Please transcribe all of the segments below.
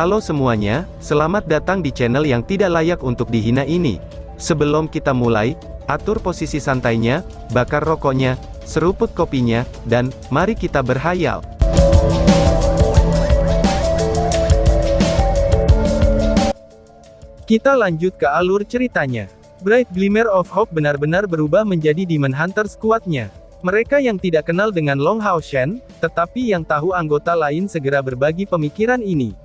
Halo semuanya, selamat datang di channel yang tidak layak untuk dihina ini. Sebelum kita mulai, atur posisi santainya, bakar rokoknya, seruput kopinya, dan mari kita berhayal. Kita lanjut ke alur ceritanya. Bright Glimmer of Hope benar-benar berubah menjadi Demon Hunter squad-nya. Mereka yang tidak kenal dengan Long Hao Shen, tetapi yang tahu anggota lain segera berbagi pemikiran ini.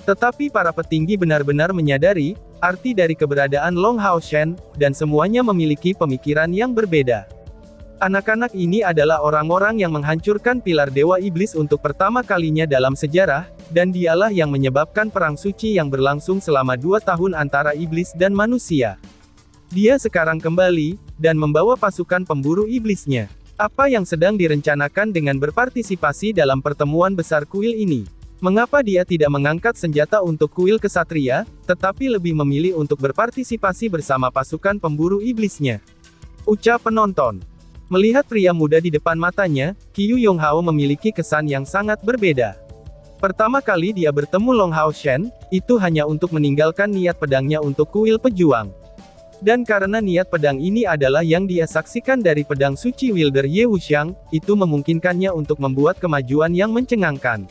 Tetapi para petinggi benar-benar menyadari arti dari keberadaan Long Hao Shen, dan semuanya memiliki pemikiran yang berbeda. Anak-anak ini adalah orang-orang yang menghancurkan pilar Dewa Iblis untuk pertama kalinya dalam sejarah, dan dialah yang menyebabkan perang suci yang berlangsung selama 2 tahun antara iblis dan manusia. Dia sekarang kembali, dan membawa pasukan pemburu iblisnya. Apa yang sedang direncanakan dengan berpartisipasi dalam pertemuan besar kuil ini? Mengapa dia tidak mengangkat senjata untuk kuil kesatria, tetapi lebih memilih untuk berpartisipasi bersama pasukan pemburu iblisnya? Ucap penonton. Melihat pria muda di depan matanya, Qiyu Yonghao memiliki kesan yang sangat berbeda. Pertama kali dia bertemu Long Hao Shen, itu hanya untuk meninggalkan niat pedangnya untuk kuil pejuang. Dan karena niat pedang ini adalah yang dia saksikan dari pedang suci wielder Ye Wuxiang, itu memungkinkannya untuk membuat kemajuan yang mencengangkan.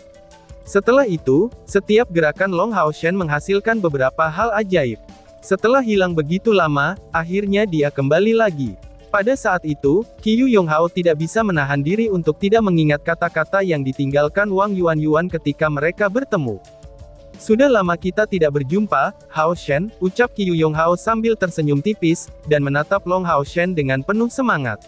Setelah itu, setiap gerakan Long Hao Shen menghasilkan beberapa hal ajaib. Setelah hilang begitu lama, akhirnya dia kembali lagi. Pada saat itu, Qiyu Yonghao tidak bisa menahan diri untuk tidak mengingat kata-kata yang ditinggalkan Wang Yuan ketika mereka bertemu. Sudah lama kita tidak berjumpa, Hao Shen, ucap Qiyu Yonghao sambil tersenyum tipis, dan menatap Long Hao Shen dengan penuh semangat.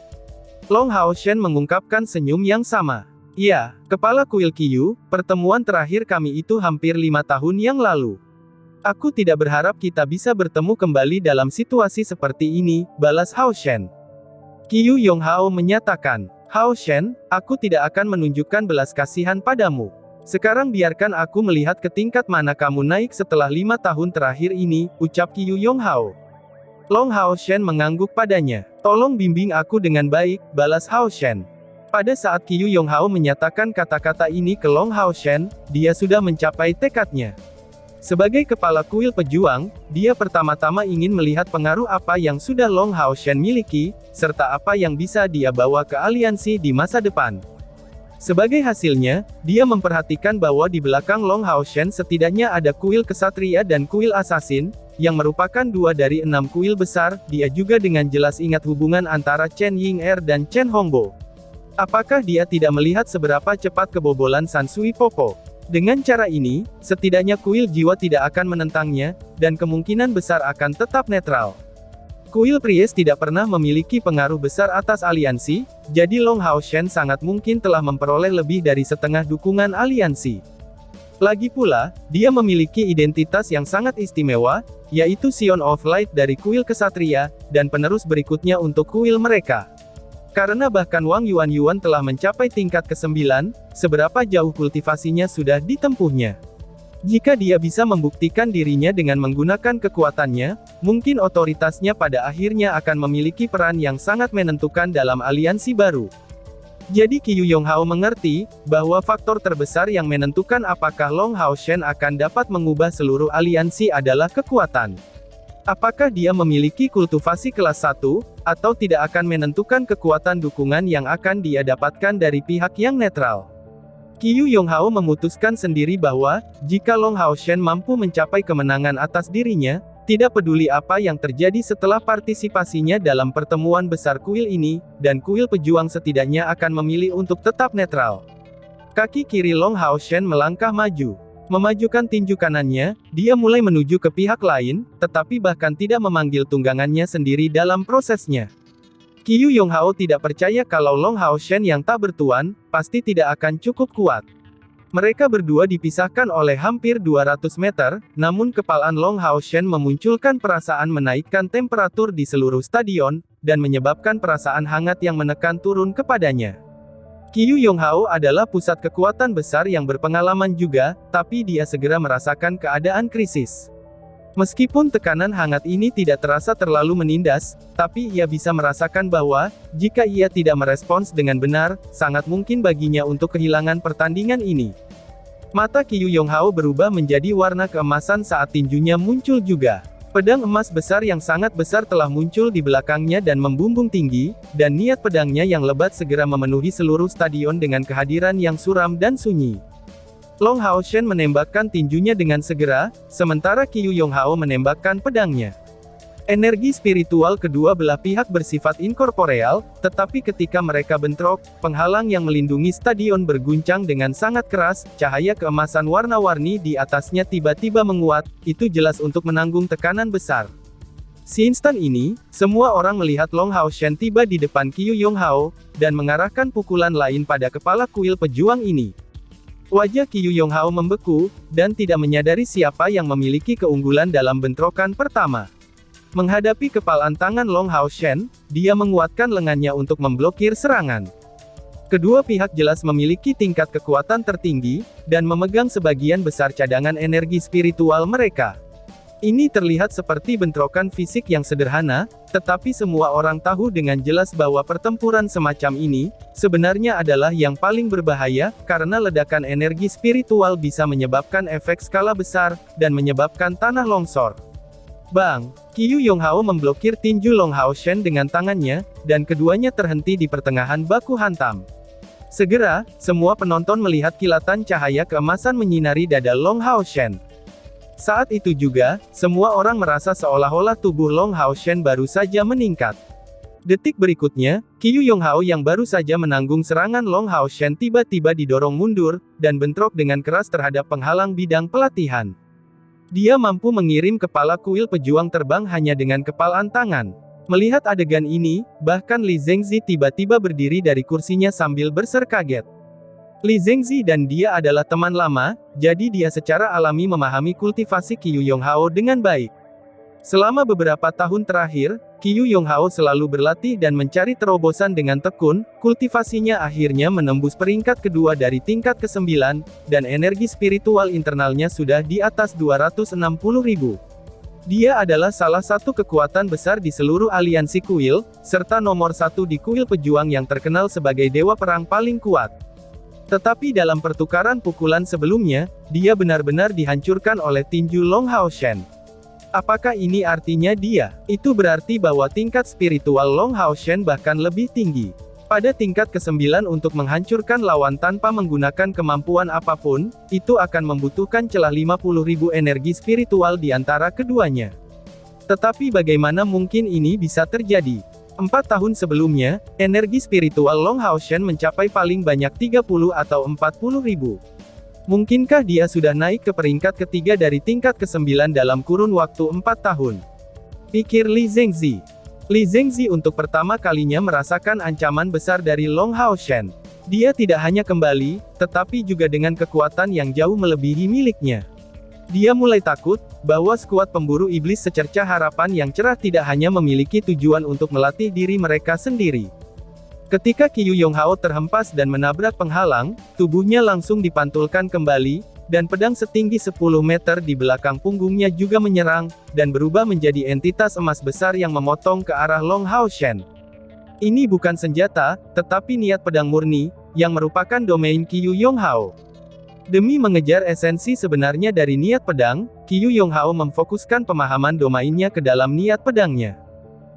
Long Hao Shen mengungkapkan senyum yang sama. Ya, kepala kuil Qiyu, pertemuan terakhir kami itu hampir 5 tahun yang lalu. Aku tidak berharap kita bisa bertemu kembali dalam situasi seperti ini, balas Hao Shen. Qiyu Yonghao menyatakan, Hao Shen, aku tidak akan menunjukkan belas kasihan padamu. Sekarang biarkan aku melihat ke tingkat mana kamu naik setelah 5 tahun terakhir ini, ucap Qiyu Yonghao. Long Hao Shen mengangguk padanya. Tolong bimbing aku dengan baik, balas Hao Shen. Pada saat Qiyu Yonghao menyatakan kata-kata ini ke Long Hao Shen, dia sudah mencapai tekadnya. Sebagai kepala kuil pejuang, dia pertama-tama ingin melihat pengaruh apa yang sudah Long Hao Shen miliki, serta apa yang bisa dia bawa ke aliansi di masa depan. Sebagai hasilnya, dia memperhatikan bahwa di belakang Long Hao Shen setidaknya ada kuil kesatria dan kuil assassin, yang merupakan 2 dari 6 kuil besar. Dia juga dengan jelas ingat hubungan antara Chen Ying'er dan Chen Hongbo. Apakah dia tidak melihat seberapa cepat kebobolan San Sui Popo? Dengan cara ini, setidaknya kuil jiwa tidak akan menentangnya, dan kemungkinan besar akan tetap netral. Kuil Priest tidak pernah memiliki pengaruh besar atas aliansi, jadi Long Hao Shen sangat mungkin telah memperoleh lebih dari setengah dukungan aliansi. Lagi pula, dia memiliki identitas yang sangat istimewa, yaitu Sion of Light dari kuil kesatria, dan penerus berikutnya untuk kuil mereka. Karena bahkan Wang Yuan telah mencapai tingkat ke-9, seberapa jauh kultivasinya sudah ditempuhnya. Jika dia bisa membuktikan dirinya dengan menggunakan kekuatannya, mungkin otoritasnya pada akhirnya akan memiliki peran yang sangat menentukan dalam aliansi baru. Jadi Qiyu Yonghao mengerti, bahwa faktor terbesar yang menentukan apakah Long Hao Shen akan dapat mengubah seluruh aliansi adalah kekuatan. Apakah dia memiliki kultivasi kelas 1, atau tidak akan menentukan kekuatan dukungan yang akan dia dapatkan dari pihak yang netral. Qiyu Yonghao memutuskan sendiri bahwa, jika Long Hao Shen mampu mencapai kemenangan atas dirinya, tidak peduli apa yang terjadi setelah partisipasinya dalam pertemuan besar kuil ini, dan kuil pejuang setidaknya akan memilih untuk tetap netral. Kaki kiri Long Hao Shen melangkah maju. Memajukan tinju kanannya, dia mulai menuju ke pihak lain, tetapi bahkan tidak memanggil tunggangannya sendiri dalam prosesnya. Qiyu Yonghao tidak percaya kalau Long Hao Shen yang tak bertuan, pasti tidak akan cukup kuat. Mereka berdua dipisahkan oleh hampir 200 meter, namun kepalaan Long Hao Shen memunculkan perasaan menaikkan temperatur di seluruh stadion, dan menyebabkan perasaan hangat yang menekan turun kepadanya. Qiyu Yonghao adalah pusat kekuatan besar yang berpengalaman juga, tapi dia segera merasakan keadaan krisis. Meskipun tekanan hangat ini tidak terasa terlalu menindas, tapi ia bisa merasakan bahwa, jika ia tidak merespons dengan benar, sangat mungkin baginya untuk kehilangan pertandingan ini. Mata Qiu Yonghao berubah menjadi warna keemasan saat tinjunya muncul juga. Pedang emas besar yang sangat besar telah muncul di belakangnya dan membumbung tinggi, dan niat pedangnya yang lebat segera memenuhi seluruh stadion dengan kehadiran yang suram dan sunyi. Long Haoshen menembakkan tinjunya dengan segera, sementara Qiu Yonghao menembakkan pedangnya. Energi spiritual kedua belah pihak bersifat inkorporeal, tetapi ketika mereka bentrok, penghalang yang melindungi stadion berguncang dengan sangat keras, cahaya keemasan warna-warni di atasnya tiba-tiba menguat, itu jelas untuk menanggung tekanan besar. Seinstan ini, semua orang melihat Long Haoshen tiba di depan Qiu Yonghao, dan mengarahkan pukulan lain pada kepala kuil pejuang ini. Wajah Qiu Yonghao membeku, dan tidak menyadari siapa yang memiliki keunggulan dalam bentrokan pertama. Menghadapi kepalan tangan Long Haoshen, dia menguatkan lengannya untuk memblokir serangan. Kedua pihak jelas memiliki tingkat kekuatan tertinggi, dan memegang sebagian besar cadangan energi spiritual mereka. Ini terlihat seperti bentrokan fisik yang sederhana, tetapi semua orang tahu dengan jelas bahwa pertempuran semacam ini, sebenarnya adalah yang paling berbahaya, karena ledakan energi spiritual bisa menyebabkan efek skala besar, dan menyebabkan tanah longsor. Bang! Qiu Yonghao memblokir tinju Long Haoshen dengan tangannya, dan keduanya terhenti di pertengahan baku hantam. Segera, semua penonton melihat kilatan cahaya keemasan menyinari dada Long Haoshen. Saat itu juga, semua orang merasa seolah-olah tubuh Long Haoshen baru saja meningkat. Detik berikutnya, Qiu Yonghao yang baru saja menanggung serangan Long Haoshen tiba-tiba didorong mundur, dan bentrok dengan keras terhadap penghalang bidang pelatihan. Dia mampu mengirim kepala kuil pejuang terbang hanya dengan kepalan tangan. Melihat adegan ini, bahkan Li Zhengzi tiba-tiba berdiri dari kursinya sambil berser kaget. Li Zhengzi dan dia adalah teman lama, jadi dia secara alami memahami kultivasi Qiu Yonghao dengan baik. Selama beberapa tahun terakhir, Qiu Yonghao selalu berlatih dan mencari terobosan dengan tekun, kultivasinya akhirnya menembus peringkat kedua dari tingkat ke-9, dan energi spiritual internalnya sudah di atas 260.000. Dia adalah salah satu kekuatan besar di seluruh aliansi kuil, serta nomor satu di kuil pejuang yang terkenal sebagai dewa perang paling kuat. Tetapi dalam pertukaran pukulan sebelumnya, dia benar-benar dihancurkan oleh tinju Long Haoshen. Apakah ini artinya itu berarti bahwa tingkat spiritual Long Haoshen bahkan lebih tinggi. Pada tingkat ke-9 untuk menghancurkan lawan tanpa menggunakan kemampuan apapun, itu akan membutuhkan celah 50.000 energi spiritual di antara keduanya. Tetapi bagaimana mungkin ini bisa terjadi? 4 tahun sebelumnya, energi spiritual Long Haoshen mencapai paling banyak 30 atau 40.000. Mungkinkah dia sudah naik ke peringkat ketiga dari tingkat ke-9 dalam kurun waktu 4 tahun? Pikir Li Zhengzi. Li Zhengzi untuk pertama kalinya merasakan ancaman besar dari Long Haoshen. Dia tidak hanya kembali, tetapi juga dengan kekuatan yang jauh melebihi miliknya. Dia mulai takut, bahwa skuad pemburu iblis secerca harapan yang cerah tidak hanya memiliki tujuan untuk melatih diri mereka sendiri. Ketika Qiu Yonghao terhempas dan menabrak penghalang, tubuhnya langsung dipantulkan kembali, dan pedang setinggi 10 meter di belakang punggungnya juga menyerang, dan berubah menjadi entitas emas besar yang memotong ke arah Long Haoshen. Ini bukan senjata, tetapi niat pedang murni, yang merupakan domain Qiu Yonghao. Demi mengejar esensi sebenarnya dari niat pedang, Qiu Yonghao memfokuskan pemahaman domainnya ke dalam niat pedangnya.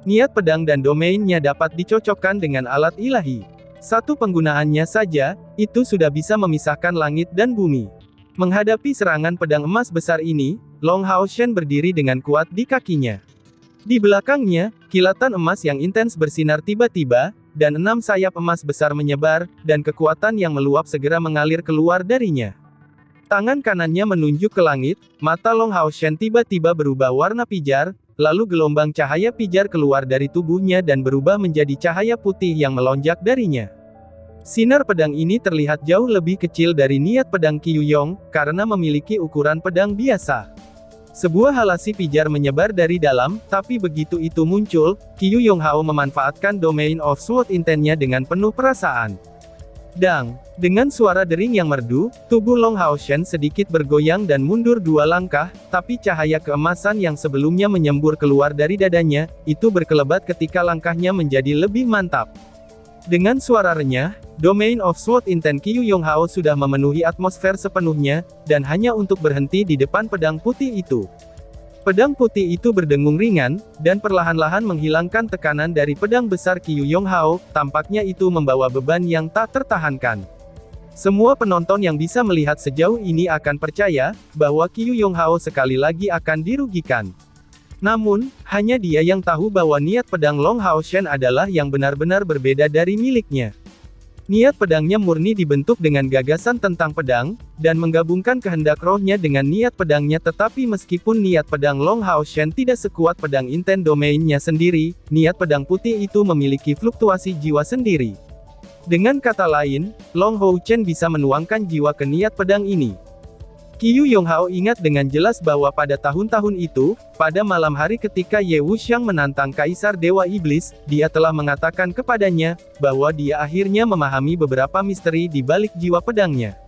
Niat pedang dan domainnya dapat dicocokkan dengan alat ilahi. Satu penggunaannya saja, itu sudah bisa memisahkan langit dan bumi. Menghadapi serangan pedang emas besar ini, Long Haoshen berdiri dengan kuat di kakinya. Di belakangnya, kilatan emas yang intens bersinar tiba-tiba, dan 6 sayap emas besar menyebar, dan kekuatan yang meluap segera mengalir keluar darinya. Tangan kanannya menunjuk ke langit, mata Long Haoshen tiba-tiba berubah warna pijar, lalu gelombang cahaya pijar keluar dari tubuhnya dan berubah menjadi cahaya putih yang melonjak darinya. Sinar pedang ini terlihat jauh lebih kecil dari niat pedang Qiu Yong, karena memiliki ukuran pedang biasa. Sebuah halasi pijar menyebar dari dalam, tapi begitu itu muncul, Qiu Yonghao memanfaatkan Domain of Sword Intent-nya dengan penuh perasaan. Dang! Dengan suara dering yang merdu, tubuh Long Haoshen sedikit bergoyang dan mundur 2 langkah, tapi cahaya keemasan yang sebelumnya menyembur keluar dari dadanya, itu berkelebat ketika langkahnya menjadi lebih mantap. Dengan suara renyah, Domain of Sword Intent Qiyu Yonghao sudah memenuhi atmosfer sepenuhnya, dan hanya untuk berhenti di depan pedang putih itu. Pedang putih itu berdengung ringan, dan perlahan-lahan menghilangkan tekanan dari pedang besar Qiyu Yonghao, tampaknya itu membawa beban yang tak tertahankan. Semua penonton yang bisa melihat sejauh ini akan percaya, bahwa Qiyu Yonghao sekali lagi akan dirugikan. Namun, hanya dia yang tahu bahwa niat pedang Long Hao Shen adalah yang benar-benar berbeda dari miliknya. Niat pedangnya murni dibentuk dengan gagasan tentang pedang, dan menggabungkan kehendak rohnya dengan niat pedangnya, tetapi meskipun niat pedang Long Hao Shen tidak sekuat pedang intent domainnya sendiri, niat pedang putih itu memiliki fluktuasi jiwa sendiri. Dengan kata lain, Long Hao Shen bisa menuangkan jiwa ke niat pedang ini. Qiyu Yonghao ingat dengan jelas bahwa pada tahun-tahun itu, pada malam hari ketika Ye Wuxiang menantang Kaisar Dewa Iblis, dia telah mengatakan kepadanya, bahwa dia akhirnya memahami beberapa misteri di balik jiwa pedangnya.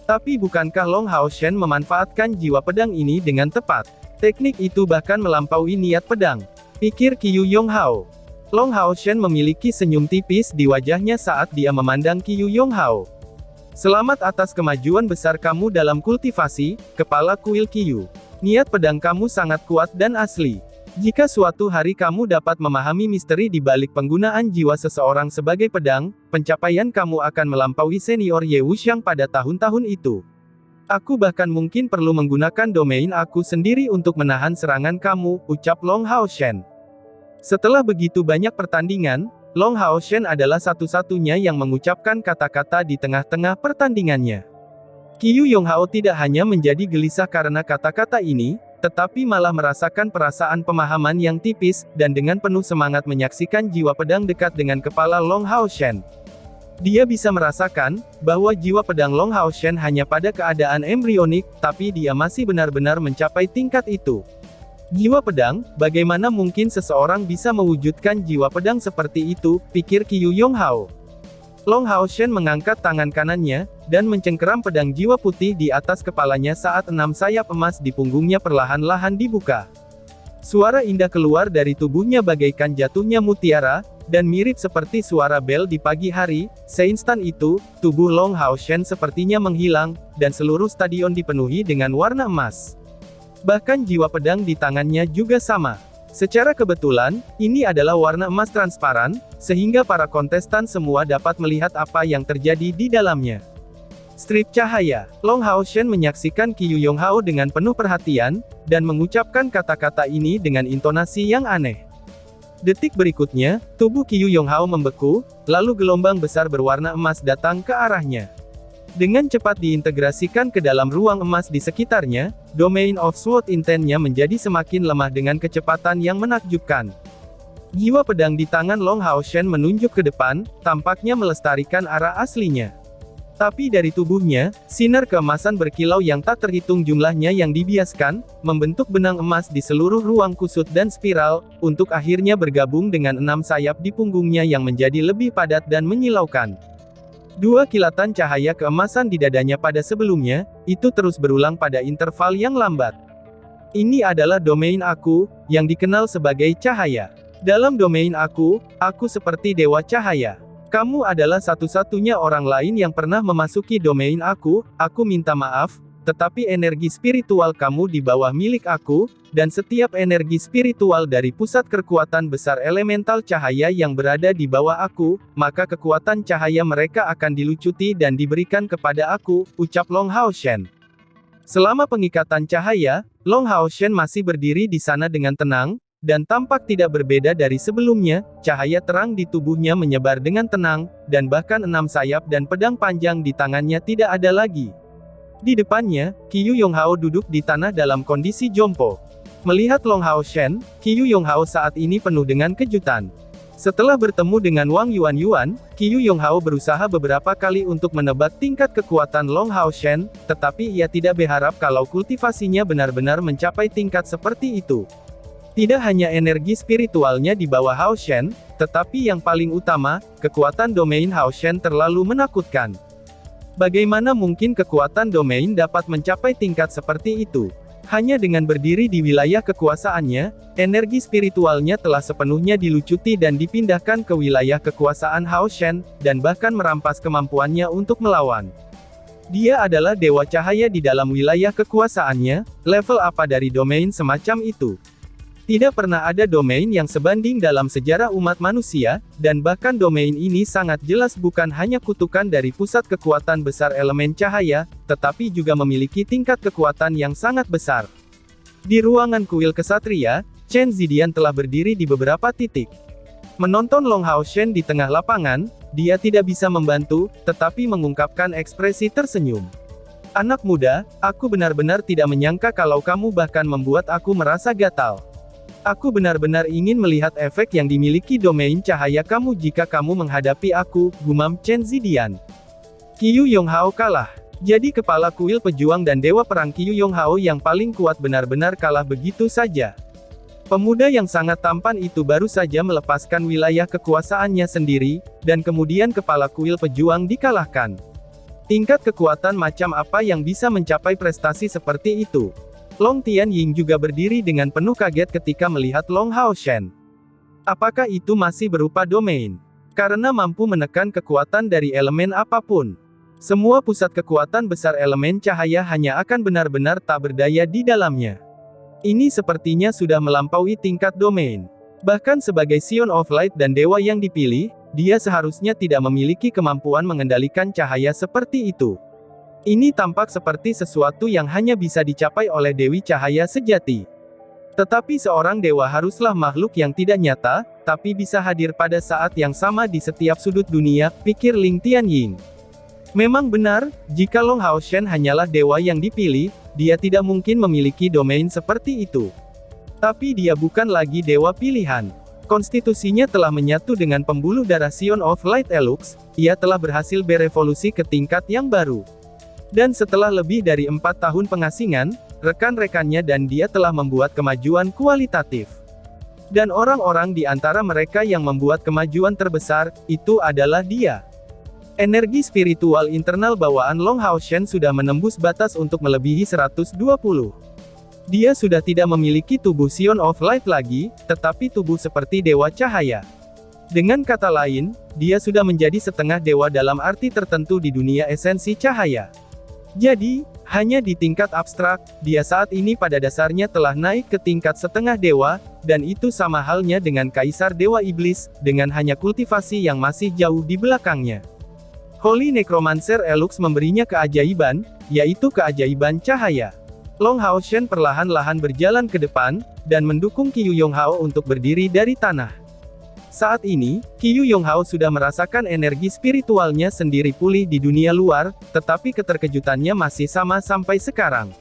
Tapi bukankah Long Hao Shen memanfaatkan jiwa pedang ini dengan tepat? Teknik itu bahkan melampaui niat pedang, pikir Qiyu Yonghao. Long Hao Shen memiliki senyum tipis di wajahnya saat dia memandang Qiyu Yonghao. Selamat atas kemajuan besar kamu dalam kultivasi, kepala kuil Qiyu. Niat pedang kamu sangat kuat dan asli. Jika suatu hari kamu dapat memahami misteri di balik penggunaan jiwa seseorang sebagai pedang, pencapaian kamu akan melampaui senior Ye Wuxiang pada tahun-tahun itu. Aku bahkan mungkin perlu menggunakan domain aku sendiri untuk menahan serangan kamu, ucap Long Hao Shen. Setelah begitu banyak pertandingan, Long Hao Shen adalah satu-satunya yang mengucapkan kata-kata di tengah-tengah pertandingannya. Qiyu Yonghao tidak hanya menjadi gelisah karena kata-kata ini, tetapi malah merasakan perasaan pemahaman yang tipis, dan dengan penuh semangat menyaksikan jiwa pedang dekat dengan kepala Long Hao Shen. Dia bisa merasakan, bahwa jiwa pedang Long Hao Shen hanya pada keadaan embrionik, tapi dia masih benar-benar mencapai tingkat itu. Jiwa pedang, bagaimana mungkin seseorang bisa mewujudkan jiwa pedang seperti itu, pikir Qiyu Yonghao. Long Hao Shen mengangkat tangan kanannya, dan mencengkeram pedang jiwa putih di atas kepalanya saat 6 sayap emas di punggungnya perlahan-lahan dibuka. Suara indah keluar dari tubuhnya bagaikan jatuhnya mutiara, dan mirip seperti suara bel di pagi hari. Seinstan itu, tubuh Long Hao Shen sepertinya menghilang, dan seluruh stadion dipenuhi dengan warna emas. Bahkan jiwa pedang di tangannya juga sama. Secara kebetulan, ini adalah warna emas transparan, sehingga para kontestan semua dapat melihat apa yang terjadi di dalamnya. Strip cahaya. Long Hao Shen menyaksikan Qiyu Yonghao dengan penuh perhatian, dan mengucapkan kata-kata ini dengan intonasi yang aneh. Detik berikutnya, tubuh Qiyu Yonghao membeku, lalu gelombang besar berwarna emas datang ke arahnya. Dengan cepat diintegrasikan ke dalam ruang emas di sekitarnya, Domain of Sword Intent-nya menjadi semakin lemah dengan kecepatan yang menakjubkan. Jiwa pedang di tangan Long Hao Shen menunjuk ke depan, tampaknya melestarikan arah aslinya. Tapi dari tubuhnya, sinar keemasan berkilau yang tak terhitung jumlahnya yang dibiaskan, membentuk benang emas di seluruh ruang kusut dan spiral, untuk akhirnya bergabung dengan 6 sayap di punggungnya yang menjadi lebih padat dan menyilaukan. Dua kilatan cahaya keemasan di dadanya pada sebelumnya, itu terus berulang pada interval yang lambat. Ini adalah domain aku, yang dikenal sebagai cahaya. Dalam domain aku seperti dewa cahaya. Kamu adalah satu-satunya orang lain yang pernah memasuki domain aku minta maaf, tetapi energi spiritual kamu di bawah milik aku, dan setiap energi spiritual dari pusat kekuatan besar elemental cahaya yang berada di bawah aku, maka kekuatan cahaya mereka akan dilucuti dan diberikan kepada aku, ucap Long Hao Shen. Selama pengikatan cahaya, Long Hao Shen masih berdiri di sana dengan tenang, dan tampak tidak berbeda dari sebelumnya. Cahaya terang di tubuhnya menyebar dengan tenang, dan bahkan 6 sayap dan pedang panjang di tangannya tidak ada lagi. Di depannya, Qiyu Yonghao duduk di tanah dalam kondisi jompo. Melihat Long Hao Shen, Qiyu Yonghao saat ini penuh dengan kejutan. Setelah bertemu dengan Wang Yuan, Qiyu Yonghao berusaha beberapa kali untuk menebak tingkat kekuatan Long Hao Shen, tetapi ia tidak berharap kalau kultivasinya benar-benar mencapai tingkat seperti itu. Tidak hanya energi spiritualnya di bawah Hao Shen, tetapi yang paling utama, kekuatan domain Hao Shen terlalu menakutkan. Bagaimana mungkin kekuatan domain dapat mencapai tingkat seperti itu? Hanya dengan berdiri di wilayah kekuasaannya, energi spiritualnya telah sepenuhnya dilucuti dan dipindahkan ke wilayah kekuasaan Hao Shen, dan bahkan merampas kemampuannya untuk melawan. Dia adalah dewa cahaya di dalam wilayah kekuasaannya, level apa dari domain semacam itu? Tidak pernah ada domain yang sebanding dalam sejarah umat manusia, dan bahkan domain ini sangat jelas bukan hanya kutukan dari pusat kekuatan besar elemen cahaya, tetapi juga memiliki tingkat kekuatan yang sangat besar. Di ruangan kuil kesatria, Chen Zidian telah berdiri di beberapa titik. Menonton Long Hao Shen di tengah lapangan, dia tidak bisa membantu, tetapi mengungkapkan ekspresi tersenyum. Anak muda, aku benar-benar tidak menyangka kalau kamu bahkan membuat aku merasa gatal. Aku benar-benar ingin melihat efek yang dimiliki domain cahaya kamu jika kamu menghadapi aku, gumam Chen Zidian. Qiyu Yonghao kalah. Jadi kepala kuil pejuang dan dewa perang Qiyu Yonghao yang paling kuat benar-benar kalah begitu saja. Pemuda yang sangat tampan itu baru saja melepaskan wilayah kekuasaannya sendiri, dan kemudian kepala kuil pejuang dikalahkan. Tingkat kekuatan macam apa yang bisa mencapai prestasi seperti itu? Long Tianying juga berdiri dengan penuh kaget ketika melihat Long Hao Shen. Apakah itu masih berupa domain? Karena mampu menekan kekuatan dari elemen apapun. Semua pusat kekuatan besar elemen cahaya hanya akan benar-benar tak berdaya di dalamnya. Ini sepertinya sudah melampaui tingkat domain. Bahkan sebagai Sion of Light dan dewa yang dipilih, dia seharusnya tidak memiliki kemampuan mengendalikan cahaya seperti itu. Ini tampak seperti sesuatu yang hanya bisa dicapai oleh Dewi Cahaya sejati. Tetapi seorang dewa haruslah makhluk yang tidak nyata, tapi bisa hadir pada saat yang sama di setiap sudut dunia, pikir Ling Tianying. Memang benar, jika Long Hao Shen hanyalah dewa yang dipilih, dia tidak mungkin memiliki domain seperti itu. Tapi dia bukan lagi dewa pilihan. Konstitusinya telah menyatu dengan pembuluh darah Sion of Light Elux, ia telah berhasil berevolusi ke tingkat yang baru. Dan setelah lebih dari 4 tahun pengasingan, rekan-rekannya dan dia telah membuat kemajuan kualitatif. Dan orang-orang di antara mereka yang membuat kemajuan terbesar, itu adalah dia. Energi spiritual internal bawaan Long Hao Shen sudah menembus batas untuk melebihi 120. Dia sudah tidak memiliki tubuh Sion of Light lagi, tetapi tubuh seperti dewa cahaya. Dengan kata lain, dia sudah menjadi setengah dewa dalam arti tertentu di dunia esensi cahaya. Jadi, hanya di tingkat abstrak, dia saat ini pada dasarnya telah naik ke tingkat setengah dewa, dan itu sama halnya dengan Kaisar Dewa Iblis, dengan hanya kultivasi yang masih jauh di belakangnya. Holy Necromancer Elux memberinya keajaiban, yaitu keajaiban cahaya. Long Hao Shen perlahan-lahan berjalan ke depan, dan mendukung Qiyu Yonghao untuk berdiri dari tanah. Saat ini, Qiyu Yonghao sudah merasakan energi spiritualnya sendiri pulih di dunia luar, tetapi keterkejutannya masih sama sampai sekarang.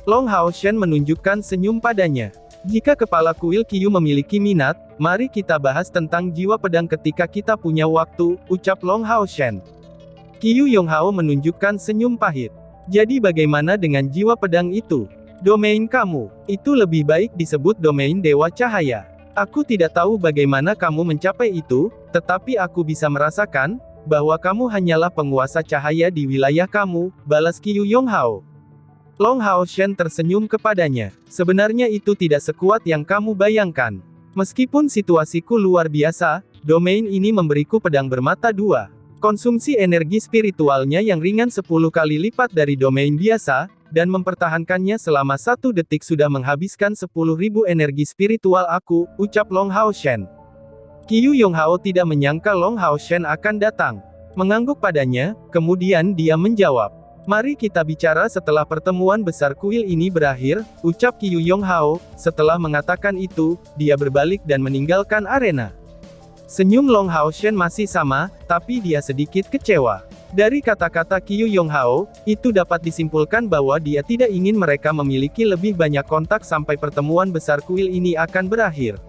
Long Hao Shen menunjukkan senyum padanya. Jika kepala kuil Qiyu memiliki minat, mari kita bahas tentang jiwa pedang ketika kita punya waktu, ucap Long Hao Shen. Qiyu Yonghao menunjukkan senyum pahit. Jadi bagaimana dengan jiwa pedang itu? Domain kamu, itu lebih baik disebut domain Dewa Cahaya. Aku tidak tahu bagaimana kamu mencapai itu, tetapi aku bisa merasakan, bahwa kamu hanyalah penguasa cahaya di wilayah kamu, balas Qiyu Yonghao. Long Hao Shen tersenyum kepadanya. Sebenarnya itu tidak sekuat yang kamu bayangkan. Meskipun situasiku luar biasa, domain ini memberiku pedang bermata dua. Konsumsi energi spiritualnya yang ringan 10 kali lipat dari domain biasa, dan mempertahankannya selama 1 detik sudah menghabiskan 10.000 energi spiritual aku, ucap Long Hao Shen. Qiyu Yonghao tidak menyangka Long Hao Shen akan datang. Mengangguk padanya, kemudian dia menjawab. Mari kita bicara setelah pertemuan besar kuil ini berakhir, ucap Qiyu Yonghao. Setelah mengatakan itu, dia berbalik dan meninggalkan arena. Senyum Long Hao Shen masih sama, tapi dia sedikit kecewa. Dari kata-kata Qiyu Yonghao, itu dapat disimpulkan bahwa dia tidak ingin mereka memiliki lebih banyak kontak sampai pertemuan besar kuil ini akan berakhir.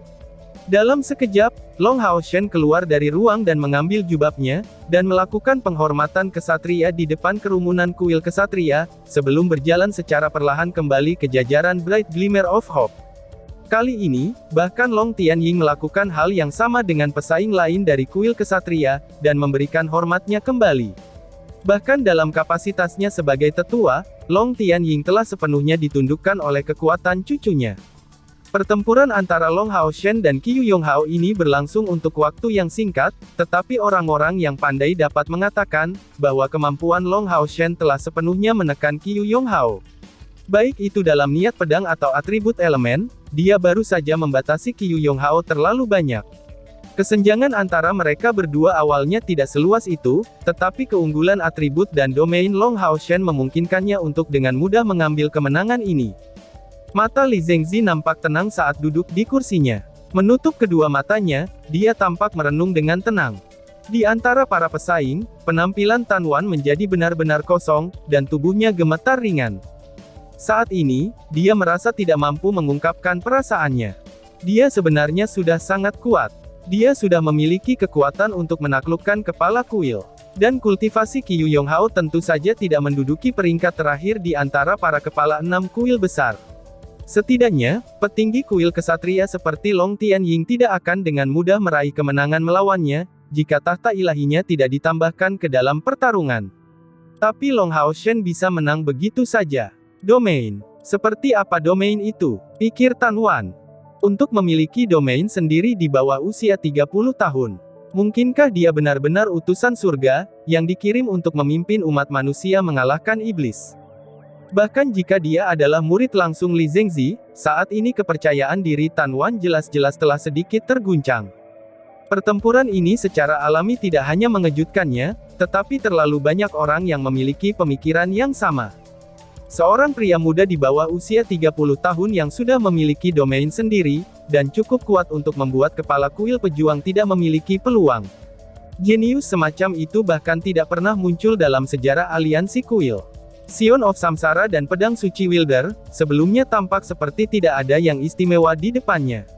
Dalam sekejap, Long Hao Shen keluar dari ruang dan mengambil jubahnya, dan melakukan penghormatan kesatria di depan kerumunan kuil kesatria, sebelum berjalan secara perlahan kembali ke jajaran Bright Glimmer of Hope. Kali ini, bahkan Long Tianying melakukan hal yang sama dengan pesaing lain dari kuil kesatria, dan memberikan hormatnya kembali. Bahkan dalam kapasitasnya sebagai tetua, Long Tianying telah sepenuhnya ditundukkan oleh kekuatan cucunya. Pertempuran antara Long Haoshen dan Qiu Yonghao ini berlangsung untuk waktu yang singkat, tetapi orang-orang yang pandai dapat mengatakan, bahwa kemampuan Long Haoshen telah sepenuhnya menekan Qiu Yonghao. Baik itu dalam niat pedang atau atribut elemen, dia baru saja membatasi Qiu Yonghao terlalu banyak. Kesenjangan antara mereka berdua awalnya tidak seluas itu, tetapi keunggulan atribut dan domain Long Haoshen memungkinkannya untuk dengan mudah mengambil kemenangan ini. Mata Li Zengzi nampak tenang saat duduk di kursinya. Menutup kedua matanya, dia tampak merenung dengan tenang. Di antara para pesaing, penampilan Tan Wan menjadi benar-benar kosong, dan tubuhnya gemetar ringan. Saat ini, dia merasa tidak mampu mengungkapkan perasaannya. Dia sebenarnya sudah sangat kuat. Dia sudah memiliki kekuatan untuk menaklukkan kepala kuil. Dan kultivasi Qiu Yonghao tentu saja tidak menduduki peringkat terakhir di antara para kepala 6 kuil besar. Setidaknya, petinggi kuil kesatria seperti Long Tianying tidak akan dengan mudah meraih kemenangan melawannya, jika tahta ilahinya tidak ditambahkan ke dalam pertarungan. Tapi Long Haoshen bisa menang begitu saja. Domain. Seperti apa domain itu? Pikir Tan Wan. Untuk memiliki domain sendiri di bawah usia 30 tahun. Mungkinkah dia benar-benar utusan surga, yang dikirim untuk memimpin umat manusia mengalahkan iblis? Bahkan jika dia adalah murid langsung Li Zengzi, saat ini kepercayaan diri Tan Wan jelas-jelas telah sedikit terguncang. Pertempuran ini secara alami tidak hanya mengejutkannya, tetapi terlalu banyak orang yang memiliki pemikiran yang sama. Seorang pria muda di bawah usia 30 tahun yang sudah memiliki domain sendiri, dan cukup kuat untuk membuat kepala kuil pejuang tidak memiliki peluang. Jenius semacam itu bahkan tidak pernah muncul dalam sejarah aliansi kuil. Sion of Samsara dan pedang suci Wilder, sebelumnya tampak seperti tidak ada yang istimewa di depannya.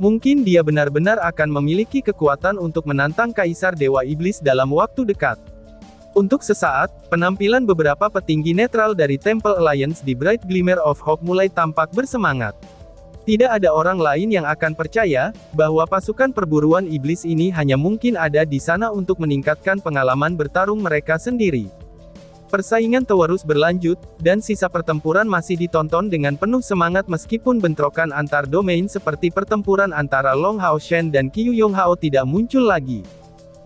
Mungkin dia benar-benar akan memiliki kekuatan untuk menantang Kaisar Dewa Iblis dalam waktu dekat. Untuk sesaat, penampilan beberapa petinggi netral dari Temple Alliance di Bright Glimmer of Hope mulai tampak bersemangat. Tidak ada orang lain yang akan percaya, bahwa pasukan perburuan iblis ini hanya mungkin ada di sana untuk meningkatkan pengalaman bertarung mereka sendiri. Persaingan terus berlanjut, dan sisa pertempuran masih ditonton dengan penuh semangat meskipun bentrokan antar domain seperti pertempuran antara Long Haoshen dan Qiu Yonghao tidak muncul lagi.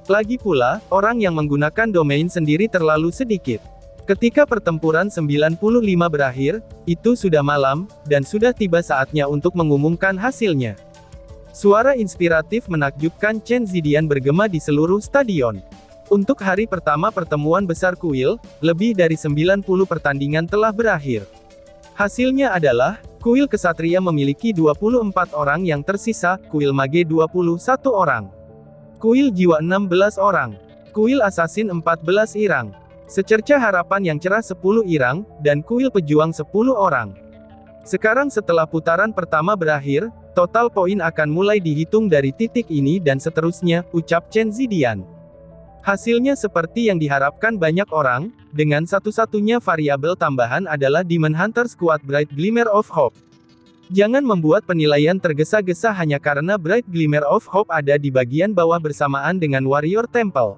Lagi pula, orang yang menggunakan domain sendiri terlalu sedikit. Ketika pertempuran 95 berakhir, itu sudah malam, dan sudah tiba saatnya untuk mengumumkan hasilnya. Suara inspiratif menakjubkan Chen Zidian bergema di seluruh stadion. Untuk hari pertama pertemuan besar kuil, lebih dari 90 pertandingan telah berakhir. Hasilnya adalah, kuil kesatria memiliki 24 orang yang tersisa, kuil mage 21 orang. Kuil jiwa 16 orang. Kuil assassin 14 irang. Secerca harapan yang cerah 10 irang, dan kuil pejuang 10 orang. Sekarang setelah putaran pertama berakhir, total poin akan mulai dihitung dari titik ini dan seterusnya, ucap Chen Zidian. Hasilnya seperti yang diharapkan banyak orang, dengan satu-satunya variabel tambahan adalah Demon Hunter Squad Bright Glimmer of Hope. Jangan membuat penilaian tergesa-gesa hanya karena Bright Glimmer of Hope ada di bagian bawah bersamaan dengan Warrior Temple.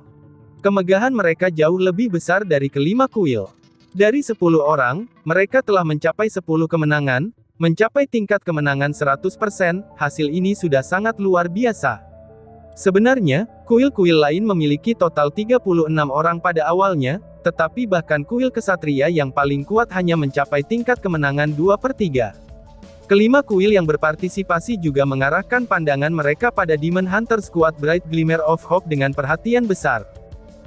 Kemegahan mereka jauh lebih besar dari kelima kuil. Dari 10 orang, mereka telah mencapai 10 kemenangan, mencapai tingkat kemenangan 100%, hasil ini sudah sangat luar biasa. Sebenarnya, kuil-kuil lain memiliki total 36 orang pada awalnya, tetapi bahkan kuil kesatria yang paling kuat hanya mencapai tingkat kemenangan 2/3. Kelima kuil yang berpartisipasi juga mengarahkan pandangan mereka pada Demon Hunter Squad Bright Glimmer of Hope dengan perhatian besar.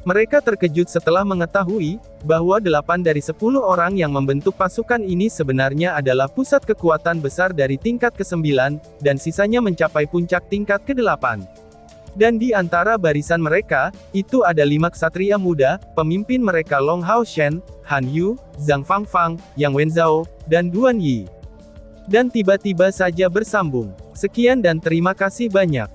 Mereka terkejut setelah mengetahui, bahwa 8 dari 10 orang yang membentuk pasukan ini sebenarnya adalah pusat kekuatan besar dari tingkat ke-9, dan sisanya mencapai puncak tingkat ke-8. Dan di antara barisan mereka, itu ada 5 ksatria muda, pemimpin mereka Long Haoshen, Han Yu, Zhang Fangfang, Yang Wenzhao, dan Duan Yi. Dan tiba-tiba saja bersambung. Sekian dan terima kasih banyak.